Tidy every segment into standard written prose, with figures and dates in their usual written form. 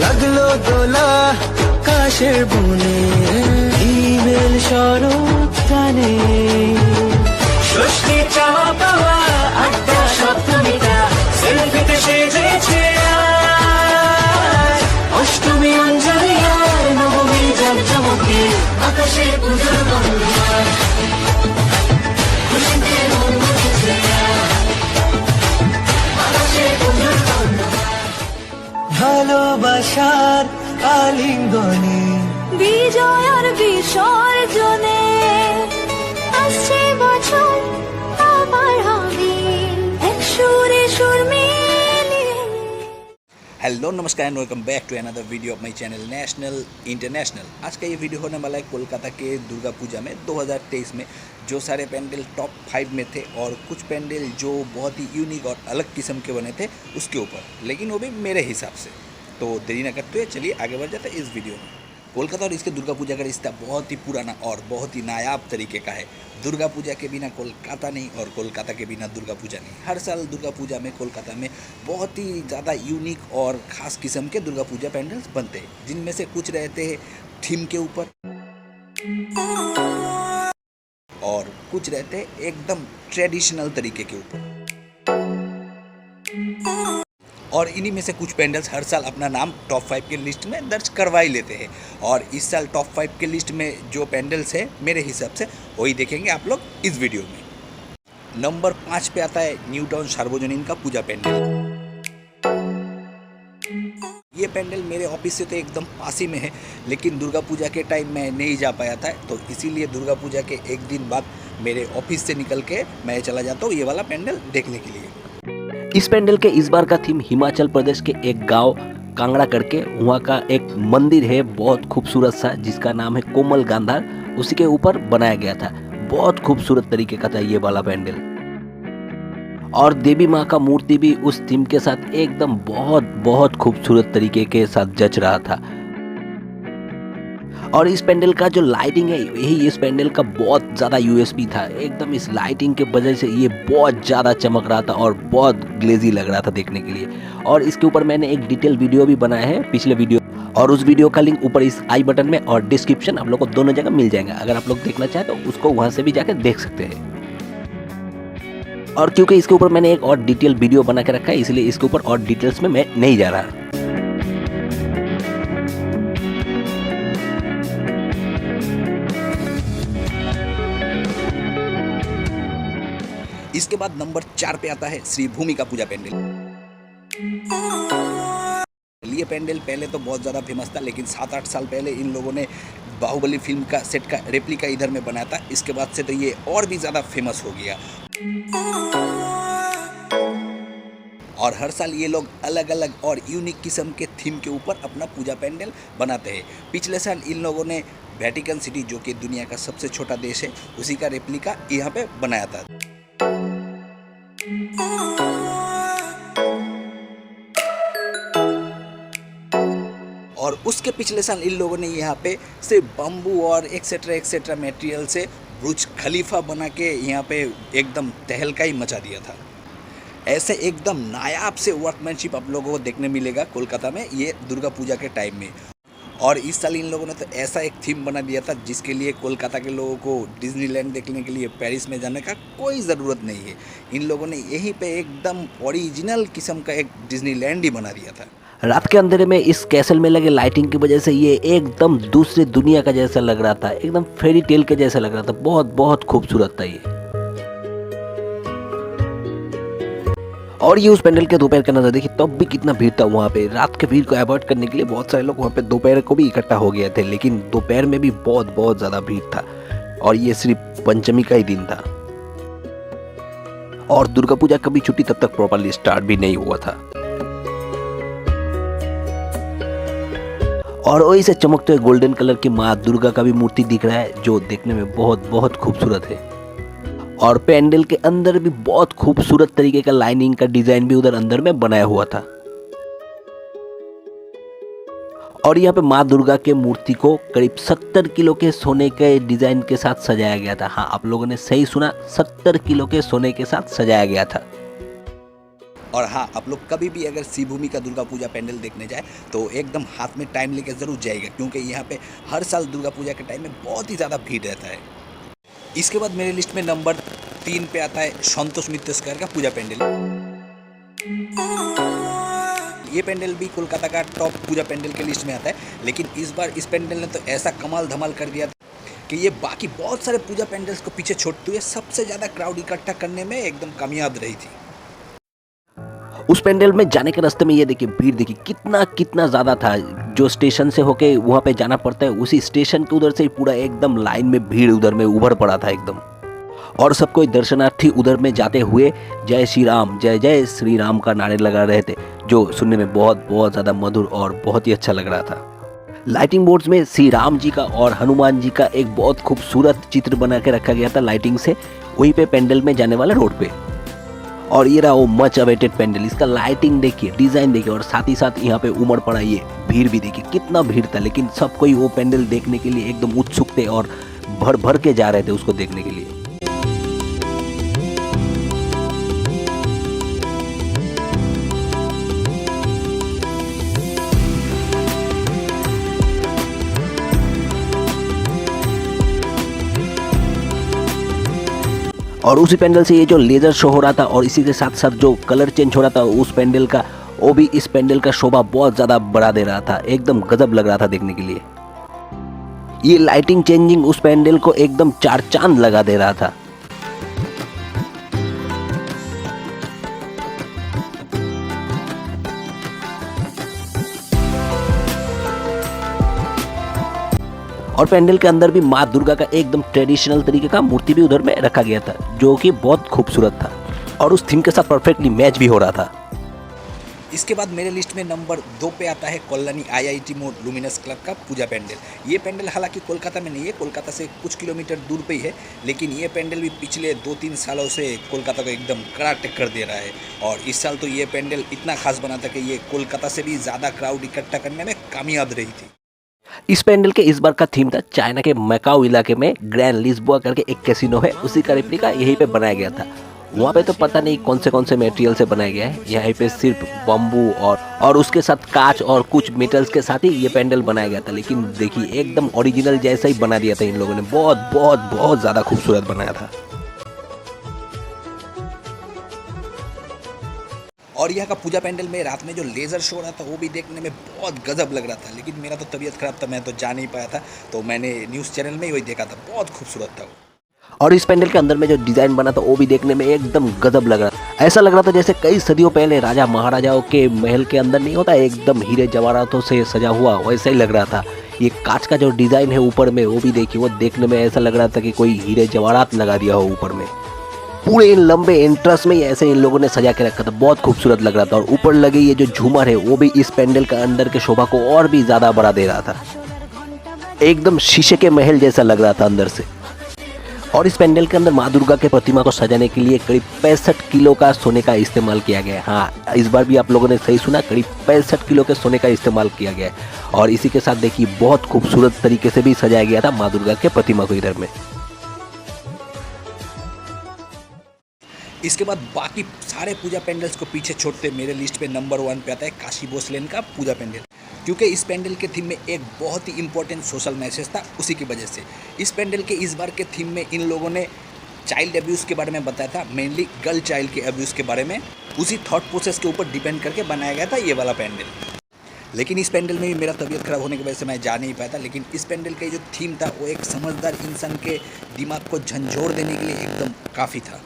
লাগলো দোলা কাশের বনে ইমেল শরৎ টানে ষষ্ঠী চাওয়া পাওয়া আড্ডা সপ্তমীটা সেলফিতে সেজেছে অষ্টমী অঞ্জলি আর নবমী জাঁকজমকে আকাশে পুজোর বন্দনা খুশিতে মন মুখেছে আকাশে পুজোর বন্দনা ভালোবাসার আলিঙ্গনে বিজয় আর বিসর্জনে আসছে বছর আবার হবে এক সুরে সুর মিলিয়ে। हेलो नमस्कार and welcome back to another video of my channel national international. आज का ये वीडियो होने वाला है कोलकाता के दुर्गा पूजा में 2023 में जो सारे पैंडल टॉप 5 में थे और कुछ पैंडल जो बहुत ही यूनिक और अलग किस्म के बने थे उसके ऊपर, लेकिन वो भी मेरे हिसाब से। तो देरी ना करते हुए चलिए आगे बढ़ जाते हैं इस वीडियो में। कोलकाता और इसके दुर्गा पूजा का रिश्ता बहुत ही पुराना और बहुत ही नायाब तरीके का है। दुर्गा पूजा के बिना कोलकाता नहीं और कोलकाता के बिना दुर्गा पूजा नहीं। हर साल दुर्गा पूजा में कोलकाता में बहुत ही ज़्यादा यूनिक और ख़ास किस्म के दुर्गा पूजा पैंडल्स बनते हैं, जिनमें से कुछ रहते हैं थीम के ऊपर और कुछ रहते हैं एकदम ट्रेडिशनल तरीके के ऊपर। और इन्हीं में से कुछ पैंडल्स हर साल अपना नाम टॉप 5 के लिस्ट में दर्ज करवा ही लेते हैं। और इस साल टॉप 5 के लिस्ट में जो पैंडल्स है मेरे हिसाब से वही देखेंगे आप लोग इस वीडियो में। नंबर 5 पे आता है न्यू टाउन सार्वजनीन का पूजा पैंडल। ये पैंडल मेरे ऑफिस से तो एकदम पास ही में है, लेकिन दुर्गा पूजा के टाइम मैं नहीं जा पाया था, तो इसीलिए दुर्गा पूजा के एक दिन बाद मेरे ऑफिस से निकल के मैं चला जाता हूँ ये वाला पैंडल देखने के लिए। इस पैंडल के इस बार का थीम हिमाचल प्रदेश के एक गांव कांगड़ा करके वहाँ का एक मंदिर है बहुत खूबसूरत सा, जिसका नाम है कोमल गांधार, उसी के ऊपर बनाया गया था। बहुत खूबसूरत तरीके का था ये वाला पैंडल। और देवी माँ का मूर्ति भी उस थीम के साथ एकदम बहुत खूबसूरत तरीके के साथ जच रहा था। और इस पैंडल का जो लाइटिंग है यही इस पैंडल का बहुत ज़्यादा यूएसपी था। एकदम इस लाइटिंग के वजह से ये बहुत ज़्यादा चमक रहा था और बहुत ग्लेजी लग रहा था देखने के लिए। और इसके ऊपर मैंने एक डिटेल वीडियो भी बनाया है पिछले वीडियो, और उस वीडियो का लिंक ऊपर इस आई बटन में और डिस्क्रिप्शन आप लोग को दोनों जगह मिल जाएगा। अगर आप लोग देखना चाहें तो उसको वहाँ से भी जाकर देख सकते हैं। और क्योंकि इसके ऊपर मैंने एक और डिटेल वीडियो बना के रखा है, इसलिए इसके ऊपर और डिटेल्स में मैं नहीं जा रहा। इसके बाद नंबर 4 पे आता है श्री भूमि का पूजा पैंडल। ये पैंडल पहले तो बहुत ज़्यादा फेमस था, लेकिन 7-8 साल पहले इन लोगों ने बाहुबली फिल्म का सेट का रेप्लिका इधर में बनाया था। इसके बाद से तो ये और भी ज़्यादा फेमस हो गया। और हर साल ये लोग अलग अलग और यूनिक किस्म के थीम के ऊपर अपना पूजा पैंडल बनाते हैं। पिछले साल इन लोगों ने वेटिकन सिटी, जो कि दुनिया का सबसे छोटा देश है, उसी का रेप्लिका यहाँ पे बनाया था। और उसके पिछले साल इन लोगों ने यहाँ पे सिर्फ बम्बू और एक्सेट्रा मटेरियल से बुर्ज खलीफा बना के यहाँ पे एकदम तहलका ही मचा दिया था। ऐसे एकदम नायाब से वर्कमैनशिप आप लोगों को देखने मिलेगा कोलकाता में ये दुर्गा पूजा के टाइम में। और इस साल इन लोगों ने तो ऐसा एक थीम बना दिया था जिसके लिए कोलकाता के लोगों को डिज्नीलैंड देखने के लिए पेरिस में जाने का कोई ज़रूरत नहीं है। इन लोगों ने यहीं पे एकदम ओरिजिनल किस्म का एक डिज्नीलैंड ही बना दिया था। रात के अंधेरे में इस कैसल में लगे लाइटिंग की वजह से ये एकदम दूसरे दुनिया का जैसा लग रहा था, एकदम फेरी टेल के जैसा लग रहा था। बहुत खूबसूरत था ये। और ये उस पैंडल के दोपहर का नज़र देखिए, तब भी कितना भीड़ था वहाँ पे। रात के भीड़ को अवॉइड करने के लिए बहुत सारे लोग वहाँ पे दोपहर को भी इकट्ठा हो गए थे, लेकिन दोपहर में भी बहुत ज़्यादा भीड़ था। और ये सिर्फ पंचमी का ही दिन था और दुर्गा पूजा कभी छुट्टी तब तक प्रॉपरली स्टार्ट भी नहीं हुआ था। और वही से चमकते हुए गोल्डन कलर की माँ दुर्गा का भी मूर्ति दिख रहा है, जो देखने में बहुत खूबसूरत है। और पैंडल के अंदर भी बहुत खूबसूरत तरीके का लाइनिंग का डिजाइन भी उधर अंदर में बनाया हुआ था। और यहाँ पे माँ दुर्गा के मूर्ति को करीब 70 किलो के सोने के डिजाइन के साथ सजाया गया था। हाँ, आप लोगों ने सही सुना, 70 किलो के सोने के साथ सजाया गया था। और हाँ, आप लोग कभी भी अगर श्रीभूमि का दुर्गा पूजा पैंडल देखने जाए तो एकदम हाथ में टाइम लेके ज़रूर जाइएगा, क्योंकि यहाँ पे हर साल दुर्गा पूजा के टाइम में बहुत ही ज़्यादा भीड़ रहता है। इसके बाद मेरे लिस्ट में नंबर 3 पे आता है संतोष मित्र स्क्वायर का पूजा पैंडल। ये पैंडल भी कोलकाता का टॉप पूजा पैंडल के लिस्ट में आता है, लेकिन इस बार इस पैंडल ने तो ऐसा कमाल धमाल कर दिया कि ये बाकी बहुत सारे पूजा पैंडल्स को पीछे छोड़ते हुए सबसे ज़्यादा क्राउड इकट्ठा करने में एकदम कामयाब रही थी। उस पेंडल में जाने के रास्ते में ये देखिए भीड़ देखिए कितना ज़्यादा था। जो स्टेशन से होके वहाँ पे जाना पड़ता है, उसी स्टेशन के उधर से ही पूरा एकदम लाइन में भीड़ उधर में उभर पड़ा था एकदम। और सब कोई दर्शनार्थी उधर में जाते हुए जय श्री राम, जय जय श्री राम का नारे लगा रहे थे, जो सुनने में बहुत ज़्यादा मधुर और बहुत ही अच्छा लग रहा था। लाइटिंग बोर्ड्स में श्री राम जी का और हनुमान जी का एक बहुत खूबसूरत चित्र बना के रखा गया था लाइटिंग से, वहीं पे पेंडल में जाने वाले रोड पे। और ये रहा वो मच अवेटेड पेंडल। इसका लाइटिंग देखिए, डिज़ाइन देखिए, और साथ ही साथ यहाँ पे उमड़ पड़ा ये भीड़ भी देखिए, कितना भीड़ था। लेकिन सब कोई वो पेंडल देखने के लिए एकदम उत्सुक थे और भर के जा रहे थे उसको देखने के लिए। और उसी पेंडल से ये जो लेजर शो हो रहा था और इसी के साथ साथ जो कलर चेंज हो रहा था उस पेंडल का, वो भी इस पेंडल का शोभा बहुत ज़्यादा बढ़ा दे रहा था। एकदम गजब लग रहा था देखने के लिए। ये लाइटिंग चेंजिंग उस पेंडल को एकदम चार चांद लगा दे रहा था। और पेंडल के अंदर भी माँ दुर्गा का एकदम ट्रेडिशनल तरीके का मूर्ति भी उधर में रखा गया था, जो कि बहुत खूबसूरत था और उस थीम के साथ परफेक्टली मैच भी हो रहा था। इसके बाद मेरे लिस्ट में नंबर 2 पे आता है कॉलोनी IIT मोड़ लुमिनस क्लब का पूजा पैंडल। ये पैंडल हालांकि कोलकाता में नहीं है, कोलकाता से कुछ किलोमीटर दूर पे ही है, लेकिन ये पैंडल भी पिछले 2-3 सालों से कोलकाता को एकदम कड़ा टक्कर दे रहा है। और इस साल तो ये पैंडल इतना खास बना था कि ये कोलकाता से भी ज़्यादा क्राउड इकट्ठा करने में कामयाब रही थी। इस पैंडल के इस बार का थीम था चाइना के मैकाओ इलाके में ग्रैंड लिस्बोआ करके एक कैसीनो है, उसी का रेप्लिका यहीं पे बनाया गया था। वहाँ पे तो पता नहीं कौन से मटेरियल से बनाया गया है, यहाँ पे सिर्फ बम्बू और उसके साथ कांच और कुछ मेटल्स के साथ ही ये पैंडल बनाया गया था। लेकिन देखिए एकदम ओरिजिनल जैसा ही बना दिया था इन लोगों ने, बहुत ज़्यादा खूबसूरत बनाया था। और यहाँ का पूजा पैंडल में रात में जो लेज़र शो रहा था वो भी देखने में बहुत गजब लग रहा था, लेकिन मेरा तो तबीयत खराब था, मैं तो जा नहीं पाया था, तो मैंने न्यूज़ चैनल में ही वही देखा था। बहुत खूबसूरत था वो। और इस पैंडल के अंदर में जो डिज़ाइन बना था वो भी देखने में एकदम गजब लग रहा था। ऐसा लग रहा था जैसे कई सदियों पहले राजा महाराजाओं के महल के अंदर नहीं होता एकदम हीरे जवाहरातों से सजा हुआ, वैसा ही लग रहा था। ये कांच का जो डिज़ाइन है ऊपर में वो भी देखिए, वो देखने में ऐसा लग रहा था कि कोई हीरे जवाहरात लगा दिया हो ऊपर में। पूरे इन लंबे एंट्रेंस में ही ऐसे इन लोगों ने सजा के रखा था, बहुत खूबसूरत लग रहा था। और ऊपर लगे ये जो झूमर है वो भी इस पैंडल का अंदर के शोभा को और भी ज़्यादा बढ़ा दे रहा था। एकदम शीशे के महल जैसा लग रहा था अंदर से। और इस पैंडल के अंदर माँ दुर्गा के प्रतिमा को सजाने के लिए करीब 65 किलो का सोने का इस्तेमाल किया गया है। हाँ, इस बार भी आप लोगों ने सही सुना, करीब 65 किलो के सोने का इस्तेमाल किया गया है। और इसी के साथ देखिए बहुत खूबसूरत तरीके से भी सजाया गया था माँ दुर्गा के प्रतिमा को इधर में। इसके बाद बाकी सारे पूजा पैंडल्स को पीछे छोड़ते मेरे लिस्ट पे नंबर 1 पे आता है काशी भोसलेन का पूजा पैंडल, क्योंकि इस पैंडल के थीम में एक बहुत ही इंपॉर्टेंट सोशल मैसेज था। उसी की वजह से इस पैंडल के इस बार के थीम में इन लोगों ने चाइल्ड अब्यूज़ के बारे में बताया था, मेनली गर्ल चाइल्ड के अब्यूज़ के बारे में। उसी थॉट प्रोसेस के ऊपर डिपेंड करके बनाया गया था ये वाला पैंडल। लेकिन इस पैंडल में भी मेरा तबीयत खराब होने की वजह से मैं जा नहीं पाया था, लेकिन इस पैंडल का जो थीम था वो एक समझदार इंसान के दिमाग को झंझोड़ देने के लिए एकदम काफ़ी था।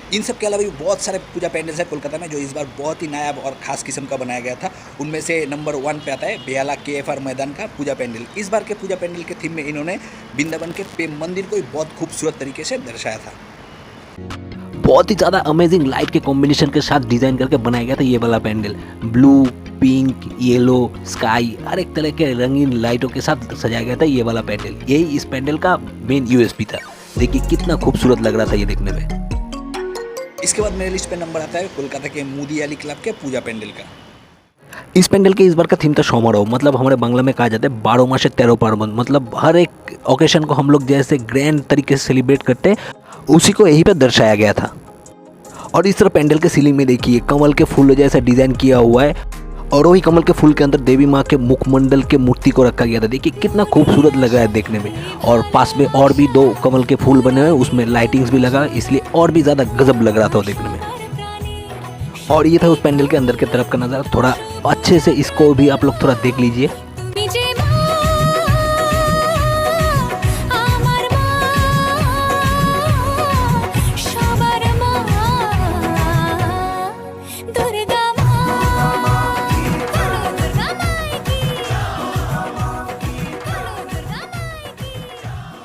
इन सब के अलावा भी बहुत सारे पूजा पैंडल्स हैं कोलकाता में जो इस बार बहुत ही नायाब और ख़ास किस्म का बनाया गया था। उनमें से नंबर 1 पे आता है बेहाला KFR मैदान का पूजा पैंडल। इस बार के पूजा पैंडल के थीम में इन्होंने वृंदावन के प्रेम मंदिर को बहुत खूबसूरत तरीके से दर्शाया था। बहुत ही ज़्यादा अमेजिंग लाइट के कॉम्बिनेशन के साथ डिज़ाइन करके बनाया गया था ये वाला pandal. Blue, pink, yellow, sky हर एक तरह के रंगीन लाइटों के साथ सजाया गया था ये वाला पैंडल। यही इस पैंडल का मेन यूएसपी था। देखिए कितना खूबसूरत लग रहा था ये देखने में। इसके बाद मेरे लिस्ट पे नंबर आता है कोलकाता के मोदी अली क्लब के पूजा पैंडल का। इस पैंडल के इस बार का थीम था समारोह, मतलब हमारे बांग्ला में कहा जाता है 12 मासे 13 पार्वण, मतलब हर एक ओकेशन को हम लोग जैसे ग्रैंड तरीके से सेलिब्रेट करते हैं उसी को यहीं पे दर्शाया गया था। और इस तरह पैंडल के सीलिंग में देखिए कमल के फूल जैसा डिज़ाइन किया हुआ है और वही कमल के फूल के अंदर देवी माँ के मुखमंडल के मूर्ति को रखा गया था। देखिए कितना खूबसूरत लग रहा है देखने में। और पास में और भी 2 कमल के फूल बने हुए, उसमें लाइटिंग्स भी लगा, इसलिए और भी ज़्यादा गजब लग रहा था वो देखने में। और ये था उस पैंडल के अंदर की तरफ का नज़ारा। थोड़ा अच्छे से इसको भी आप लोग थोड़ा देख लीजिए।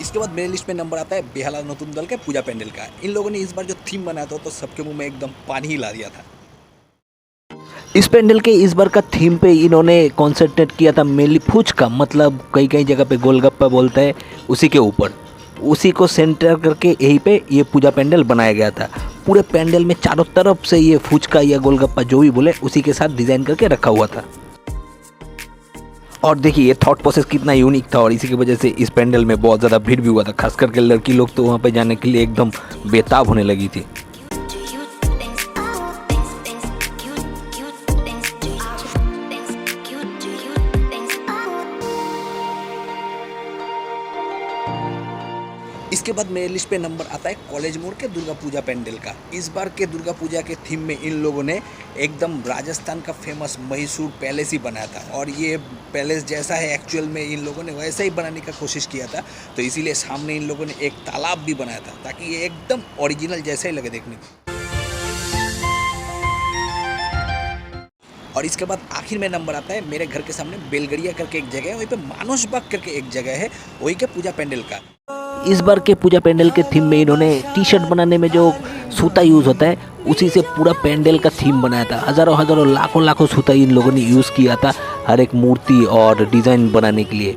इसके बाद मेरे लिस्ट में नंबर आता है बेहाला नतुन दल के पूजा पैंडल का। इन लोगों ने इस बार जो थीम बनाया था तो सबके मुंह में एकदम पानी ही ला दिया था। इस पैंडल के इस बार का थीम पे इन्होंने कॉन्सेंट्रेट किया था मेनली फुचका, मतलब कई कई जगह पे गोलगप्पा बोलता है उसी के ऊपर, उसी को सेंटर करके यहीं पे ये पूजा पैंडल बनाया गया था। पूरे पैंडल में चारों तरफ से ये फुचका या गोलगप्पा जो भी बोले उसी के साथ डिज़ाइन करके रखा हुआ था। और देखिए ये थॉट प्रोसेस कितना यूनिक था और इसी की वजह से इस पैंडल में बहुत ज़्यादा भीड़ भी हुआ था। खास करके लड़की लोग तो वहाँ पे जाने के लिए एकदम बेताब होने लगी थी। इसके बाद मेरे लिस्ट पे नंबर आता है कॉलेज मोड़ के दुर्गा पूजा पैंडल का। इस बार के दुर्गा पूजा के थीम में इन लोगों ने एकदम राजस्थान का फेमस मैसूर पैलेस ही बनाया था और ये पैलेस जैसा है एक्चुअल में इन लोगों ने वैसा ही बनाने का कोशिश किया था। तो इसीलिए सामने इन लोगों ने एक तालाब भी बनाया था ताकि ये एकदम ओरिजिनल जैसा ही लगे देखने में। और इसके बाद आखिर में नंबर आता है मेरे घर के सामने बेलगड़िया करके एक जगह है, वहीं पे मानस बाग करके एक जगह है, वही के पूजा पैंडल का। इस बार के पूजा पैंडल के थीम में इन्होंने टी शर्ट बनाने में जो सूता यूज़ होता है उसी से पूरा पैंडल का थीम बनाया था। हज़ारों हज़ारों लाखों लाखों सूता इन लोगों ने यूज़ किया था हर एक मूर्ति और डिज़ाइन बनाने के लिए।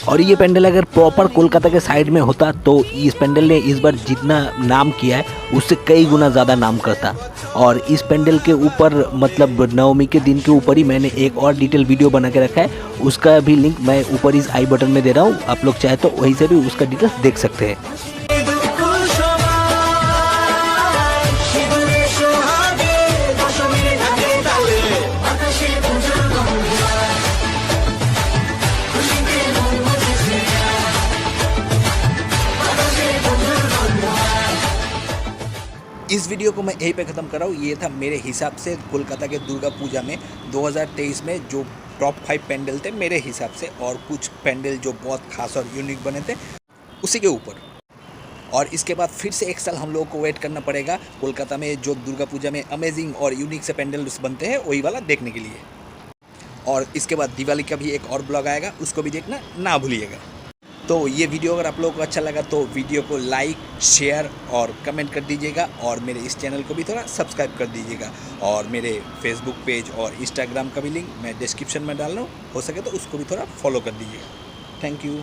और ये पैंडल अगर प्रॉपर कोलकाता के साइड में होता तो इस पैंडल ने इस बार जितना नाम किया है उससे कई गुना ज़्यादा नाम करता। और इस पैंडल के ऊपर मतलब नवमी के दिन के ऊपर ही मैंने एक और डिटेल वीडियो बना के रखा है, उसका भी लिंक मैं ऊपर इस आई बटन में दे रहा हूँ, आप लोग चाहे तो वहीं से भी उसका डिटेल्स देख सकते हैं। इस वीडियो को मैं यहीं पे ख़त्म कर रहा हूँ। ये था मेरे हिसाब से कोलकाता के दुर्गा पूजा में 2023 में जो टॉप 5 पैंडल थे मेरे हिसाब से, और कुछ पैंडल जो बहुत खास और यूनिक बने थे उसी के ऊपर। और इसके बाद फिर से एक साल हम लोगों को वेट करना पड़ेगा कोलकाता में जो दुर्गा पूजा में अमेजिंग और यूनिक से पैंडल्स बनते हैं वही वाला देखने के लिए। और इसके बाद दिवाली का भी एक और ब्लॉग आएगा, उसको भी देखना ना भूलिएगा। तो ये वीडियो अगर आप लोगों को अच्छा लगा तो वीडियो को लाइक, शेयर और कमेंट कर दीजिएगा और मेरे इस चैनल को भी थोड़ा सब्सक्राइब कर दीजिएगा। और मेरे फेसबुक पेज और इंस्टाग्राम का भी लिंक मैं डिस्क्रिप्शन में डाल रहा हूँ, हो सके तो उसको भी थोड़ा फॉलो कर दीजिएगा। Thank you.